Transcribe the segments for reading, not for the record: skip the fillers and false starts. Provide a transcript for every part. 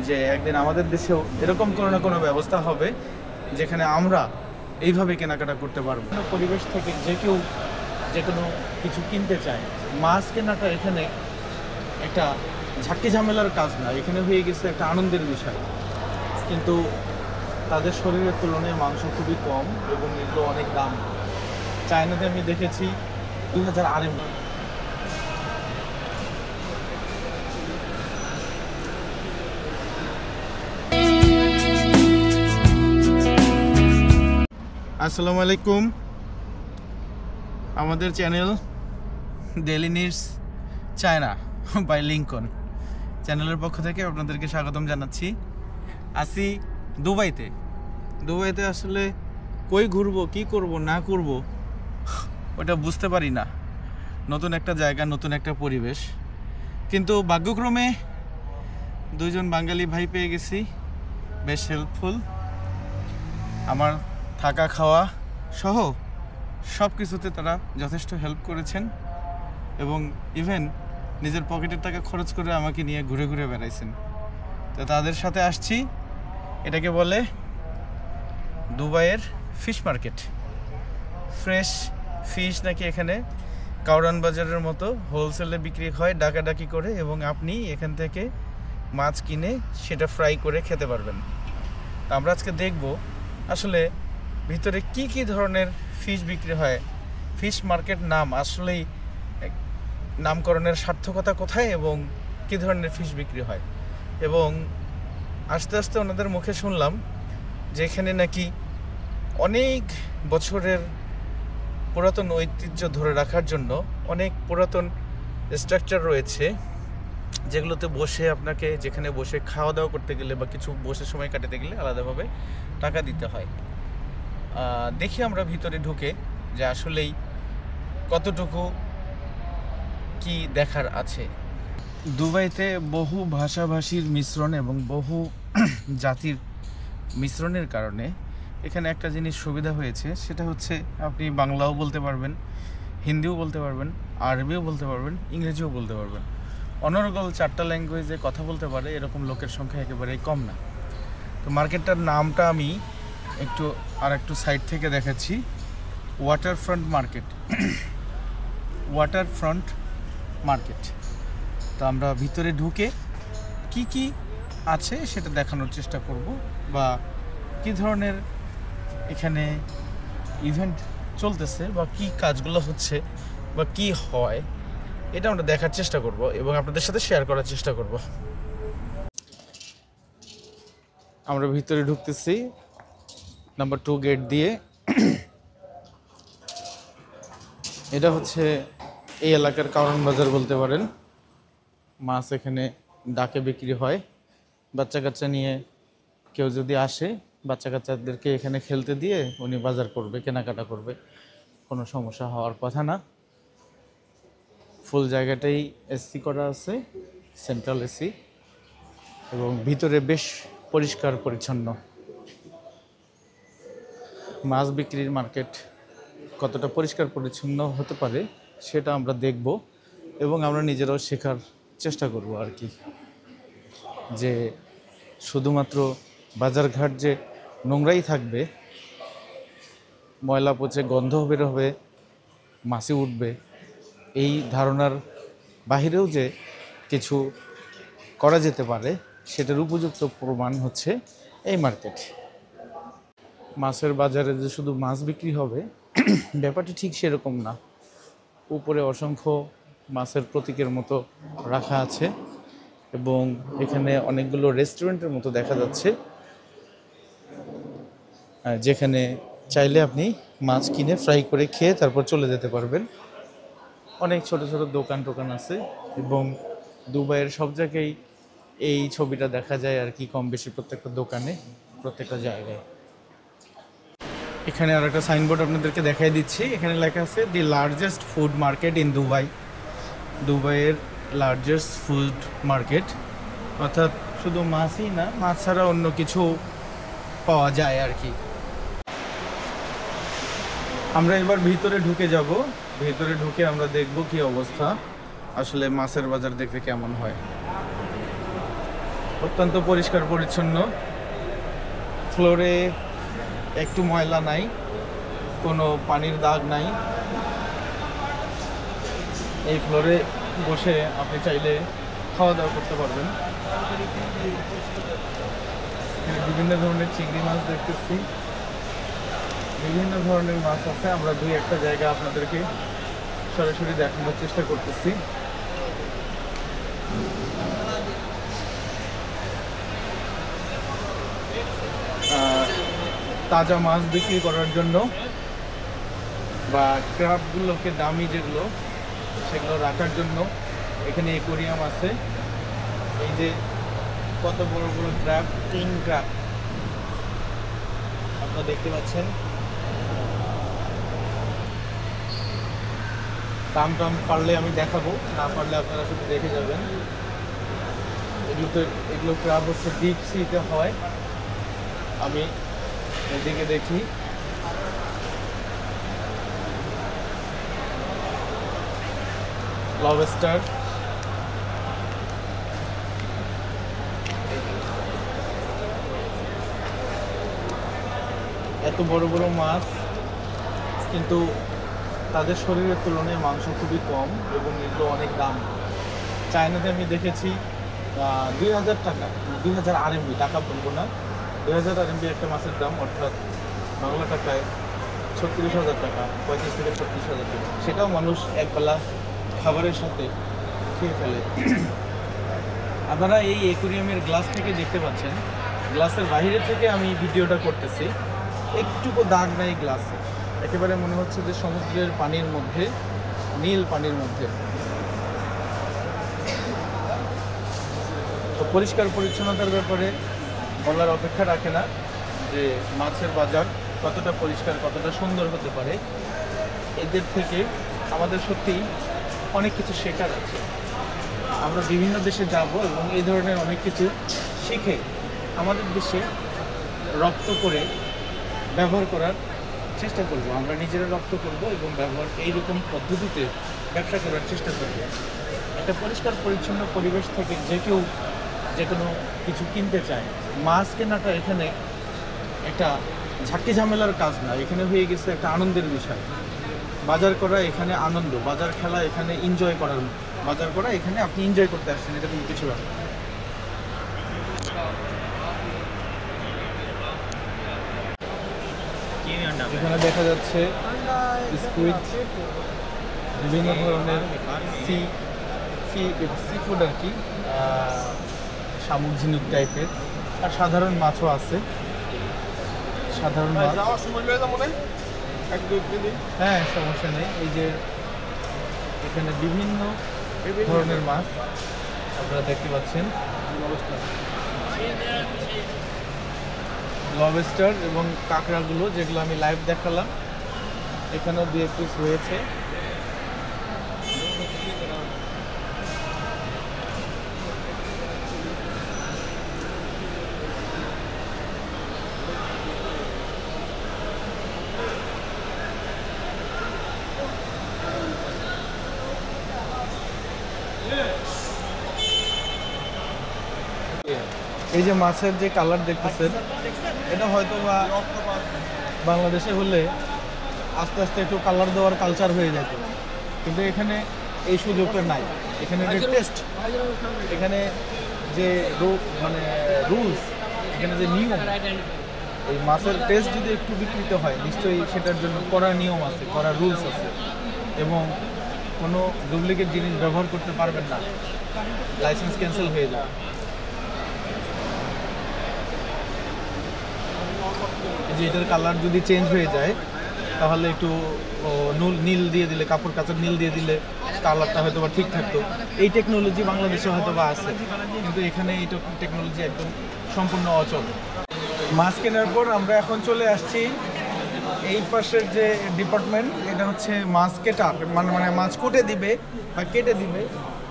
যে একদিন আমাদের দেশেও এরকম কোনো না কোনো ব্যবস্থা হবে যেখানে আমরা এইভাবে কেনাকাটা করতে পারবো। পরিবেশ থেকে যে কেউ যে কোনো কিছু কিনতে চায়, মাছ কেনাটা এখানে একটা ঝাঁকি ঝামেলার কাজ না, এখানে হয়ে গেছে একটা আনন্দের বিষয়। কিন্তু তাদের শরীরের তুলনায় মাংস খুবই কম এবং এগুলো অনেক দাম। চায়নাতে আমি দেখেছি 2000 RM। আসসালামু আলাইকুম, আমাদের channel daily needs China by Lincoln চ্যানেলের পক্ষ থেকে আপনাদেরকে স্বাগতম জানাচ্ছি। আসি দুবাইতে আসলে কই ঘুরবো, কি করব না করব ওটা বুঝতে পারি না। নতুন একটা জায়গা, নতুন একটা পরিবেশ, কিন্তু ভাগ্যক্রমে দুইজন বাঙালি ভাই পেয়ে গেছি, বেশ হেল্পফুল। আমার থাকা খাওয়া সহ সব কিছুতে তারা যথেষ্ট হেল্প করেছেন এবং ইভেন নিজের পকেটের টাকা খরচ করে আমাকে নিয়ে ঘুরে ঘুরে বেড়াইছেন। তো তাদের সাথে আসছি। এটাকে বলে দুবাইয়ের ফিশ মার্কেট। ফ্রেশ ফিশ নাকি এখানে কাউরান বাজারের মতো হোলসেলে বিক্রি হয় ডাকাডাকি করে, এবং আপনি এখান থেকে মাছ কিনে সেটা ফ্রাই করে খেতে পারবেন। তো আমরা আজকে দেখব আসলে ভিতরে কি কি ধরনের ফিশ বিক্রি হয়, ফিশ মার্কেট নাম আসলেই নামকরণের সার্থকতা কোথায় এবং কি ধরনের ফিশ বিক্রি হয়। এবং আস্তে আস্তে ওনাদের মুখে শুনলাম যে এখানে নাকি অনেক বছরের পুরাতন ঐতিহ্য ধরে রাখার জন্য অনেক পুরাতন স্ট্রাকচার রয়েছে, যেগুলোতে বসে আপনাকে যেখানে বসে খাওয়া দাওয়া করতে গেলে বা কিছু বসে সময় কাটাতে গেলে আলাদাভাবে টাকা দিতে হয়। দেখি আমরা ভিতরে ঢুকে যে আসলেই কতটুকু কি দেখার আছে। দুবাইতে বহু ভাষাভাষীর মিশ্রণ এবং বহু জাতির মিশ্রণের কারণে এখানে একটা জিনিস সুবিধা হয়েছে, সেটা হচ্ছে আপনি বাংলাও বলতে পারবেন, হিন্দিও বলতে পারবেন, আরবিও বলতে পারবেন, ইংরেজিও বলতে পারবেন। অনর্গল 4টা ল্যাঙ্গুয়েজে কথা বলতে পারে এরকম লোকের সংখ্যা একেবারেই কম না। তো মার্কেটটার নামটা আমি একটু সাইড থেকে দেখাচ্ছি, ওয়াটারফ্রন্ট মার্কেট। Waterfront market. তো আমরা ভিতরে ঢুকে কি কি আছে সেটা দেখানোর চেষ্টা করব, বা কি ধরনের এখানে ইভেন্ট চলতেছে বা কি কাজগুলো হচ্ছে বা কি হয় এটা আমরা দেখার চেষ্টা করব এবং আপনাদের সাথে শেয়ার করার চেষ্টা করব। আমরা ভিতরে ঢুকতেছি নাম্বার 2 গেট দিয়ে। এটা হচ্ছে এই এলাকার কারণ বাজার বলতে পারেন। মাছ এখানে ডাকে বিক্রি হয়। বাচ্চা কাচ্চা নিয়ে কেউ যদি আসে, বাচ্চা কাচ্চাদেরকে এখানে খেলতে দিয়ে উনি বাজার করবে, কেনাকাটা করবে, কোনো সমস্যা হওয়ার কথা না। ফুল জায়গাটাই এসি করা আছে, সেন্ট্রাল এসি, এবং ভিতরে বেশ পরিষ্কার পরিচ্ছন্ন। মাছ বিক্রির মার্কেট কতটা পরিষ্কার পরিচ্ছন্ন হতে পারে সেটা আমরা দেখব এবং আমরা নিজেরাও শেখার চেষ্টা করব আর কি, যে শুধুমাত্র বাজারঘাট যে নোংরাই থাকবে, ময়লা পচে গন্ধ বের হবে, মাছি উঠবে, এই ধারণার বাহিরেও যে কিছু করা যেতে পারে সেটার উপযুক্ত প্রমাণ হচ্ছে এই মার্কেট। মাছের বাজারে যে শুধু মাছ বিক্রি হবে ব্যাপারটা ঠিক সেরকম না। উপরে অসংখ্য মাছের প্রতীকের মতো রাখা আছে এবং এখানে অনেকগুলো রেস্টুরেন্টের মতো দেখা যাচ্ছে, যেখানে চাইলে আপনি মাছ কিনে ফ্রাই করে খেয়ে তারপর চলে যেতে পারবেন। অনেক ছোট ছোট দোকান টোকান আছে এবং দুবাইয়ের সব জায়গায় এই ছবিটা দেখা যায় আর কি, কম বেশি প্রত্যেকটা দোকানে, প্রত্যেকটা জায়গায়। এখানে আর একটা সাইনবোর্ড আপনাদেরকে দেখাই দিচ্ছি। এখানে লেখা আছে the largest food market in Dubai. দুবাইয়ের লার্জেস্ট ফুড মার্কেট, অর্থাৎ শুধু মাছই না, মাছ ছাড়া অন্য কিছু পাওয়া যায় আর কি। আমরা এবার ভিতরে ঢুকে যাব। ভিতরে ঢুকে আমরা দেখব কি অবস্থা, আসলে মাছের বাজার দেখতে কেমন হয়। অত্যন্ত পরিষ্কার পরিচ্ছন্ন, ফ্লোরে একটু ময়লা নাই, কোনো পানির দাগ নাই। এই ফ্লোরে বসে আপনি চাইলে খাওয়া দাওয়া করতে পারবেন। বিভিন্ন ধরনের চিংড়ি মাছ দেখতেছি, বিভিন্ন ধরনের মাছ আছে। আমরা দুই একটা জায়গা আপনাদেরকে সরাসরি দেখানোর চেষ্টা করতেছি। তাজা মাছ বিক্রি করার জন্য বা ক্রাবগুলোকে দামি যেগুলো সেগুলো রাখার জন্য এখানে অ্যাকোয়ারিয়াম আছে। এই যে কত বড় বড় ক্র্যাব, কিং ক্র্যাব আপনারা দেখতে পাচ্ছেন। দাম টাম পারলে আমি দেখাবো, না পারলে আপনারা শুধু দেখে যাবেন। এগুলো ক্র্যাব হচ্ছে ডিপ সিতে হয়। আমি এদিকে দেখি, লবস্টার, এত বড় বড় মাছ, কিন্তু তাদের শরীরের তুলনায় মাংস খুবই কম এবং এগুলো অনেক দাম। চায়নাতে আমি দেখেছি 2000 টাকা, 2000 RMB, টাকা বলবো না, 2000 RMB একটা মাছের দাম, অর্থাৎ বাংলা টাকায় 36,000 টাকা, 35 থেকে 36,000 টাকা। সেটাও মানুষ একবেলা খাবারের সাথে খেয়ে ফেলে। আপনারা এই অ্যাকোয়ারিয়ামের গ্লাস থেকে দেখতে পাচ্ছেন, গ্লাসের বাইরে থেকে আমি ভিডিওটা করতেছি, একটুকু দাগ নাই গ্লাসে। একেবারে মনে হচ্ছে যে সমুদ্রের পানির মধ্যে, নীল পানির মধ্যে। তো পরিষ্কার পরিচ্ছন্নতার ব্যাপারে বলার অপেক্ষা রাখে না যে মাছের বাজার কতটা পরিষ্কার, কতটা সুন্দর হতে পারে। এদের থেকে আমাদের সত্যিই অনেক কিছু শেখার আছে। আমরা বিভিন্ন দেশে যাব এবং এই ধরনের অনেক কিছু শিখে আমাদের দেশে রপ্ত করে ব্যবহার করার চেষ্টা করব। আমরা নিজেরা রপ্ত করব এবং ব্যবহার এইরকম পদ্ধতিতে ব্যবসা করার চেষ্টা করব। একটা পরিষ্কার পরিচ্ছন্ন পরিবেশ থেকে যে কেউ যে কোনো কিছু কিনতে চায়। মাছ কেনাটা এখানে একটা ঝাঁকি ঝামেলার কাজ না, এখানে হয়ে গেছে একটা আনন্দের বিষয়। বাজার করা এখানে আনন্দ, বাজার খেলা এখানে এনজয় করার, বাজার করা এখানে আপনি এনজয় করতে আসছেন, এটা কিন্তু কিছু ব্যাপার। এখানে দেখা যাচ্ছে স্কুইড, বিভিন্ন ধরনের সি ফুড আর কি, শামুক ঝিনুক টাইপের, আর সাধারণ মাছও আছে। সাধারণ মাছ, হ্যাঁ সমস্যা নেই। এই যে এখানে বিভিন্ন ধরনের মাছ আপনারা দেখতে পাচ্ছেন, লবস্টার এবং কাঁকড়াগুলো যেগুলো আমি লাইভ দেখালাম, এখানেও 2 পিস রয়েছে। এই যে মাছের যে কালার দেখতেছেন, এটা হয়তো বা বাংলাদেশে হলে আস্তে আস্তে একটু কালার দেওয়ার কালচার হয়ে যেত, কিন্তু এখানে এই সুযোগটা নাই। এখানে যে টেস্ট, এখানে যে মানে রুলস, এখানে যে নিয়ম, এই মাছের টেস্ট যদি একটু বিকৃত হয় নিশ্চয়ই সেটার জন্য কড়া নিয়ম আছে, কড়া রুলস আছে, এবং কোনো ডুপ্লিকেট জিনিস ব্যবহার করতে পারবেন না, লাইসেন্স ক্যান্সেল হয়ে যাবে। যে এটার কালার যদি চেঞ্জ হয়ে যায় তাহলে একটু নীল দিয়ে দিলে, কাপড় কাচার নীল দিয়ে দিলে কালারটা হয়তো বা ঠিক থাকতো। এই টেকনোলজি বাংলাদেশে হয়তো বা আছে, কিন্তু এখানে এই টেকনোলজি একদম সম্পূর্ণ অচল। মাছ কেনার পর আমরা এখন চলে আসছি এই পাশের যে ডিপার্টমেন্ট, এটা হচ্ছে মাছ কাটার, মানে মাছ কুটে দিবে বা কেটে দিবে,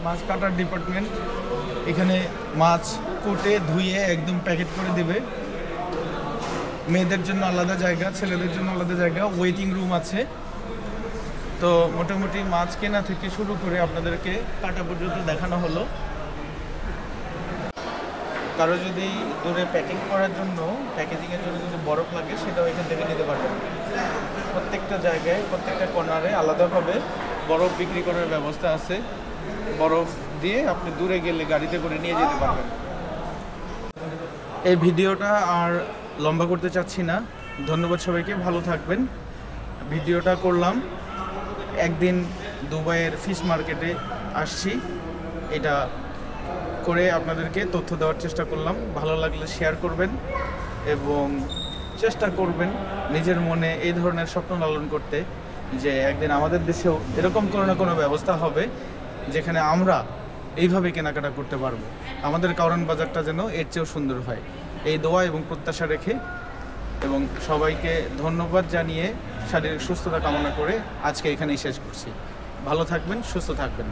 মাছ কাটার ডিপার্টমেন্ট। এখানে মাছ কুটে ধুয়ে একদম প্যাকেট করে দিবে। মেয়েদের জন্য আলাদা জায়গা, ছেলেদের জন্য আলাদা জায়গা, ওয়েটিং রুম আছে। তো মোটামুটি মাছ কেনা থেকে শুরু করে আপনাদেরকে কাটা পর্যন্ত দেখানো হলো। কারো যদি দূরে প্যাকিং করার জন্য প্যাকেজিংয়ের জন্য যদি বরফ লাগে সেটাও এখান থেকে নিতে পারবেন। প্রত্যেকটা জায়গায় প্রত্যেকটা কর্নারে আলাদাভাবে বরফ বিক্রি করার ব্যবস্থা আছে। বরফ দিয়ে আপনি দূরে গেলে গাড়িতে করে নিয়ে যেতে পারবেন। এই ভিডিওটা আর লম্বা করতে চাচ্ছি না। ধন্যবাদ সবাইকে, ভালো থাকবেন। ভিডিওটা করলাম, একদিন দুবাইয়ের ফিশ মার্কেটে আসছি, এটা করে আপনাদেরকে তথ্য দেওয়ার চেষ্টা করলাম। ভালো লাগলে শেয়ার করবেন এবং চেষ্টা করবেন নিজের মনে এই ধরনের স্বপ্ন লালন করতে, যে একদিন আমাদের দেশেও এরকম কোনো না কোনো ব্যবস্থা হবে যেখানে আমরা এইভাবে কেনাকাটা করতে পারবো। আমাদের কারণ বাজারটা যেন এর চেয়েও সুন্দর হয়, এই দোয়া এবং প্রত্যাশা রেখে এবং সবাইকে ধন্যবাদ জানিয়ে শারীরিক সুস্থতা কামনা করে আজকে এখানেই শেষ করছি। ভালো থাকবেন, সুস্থ থাকবেন।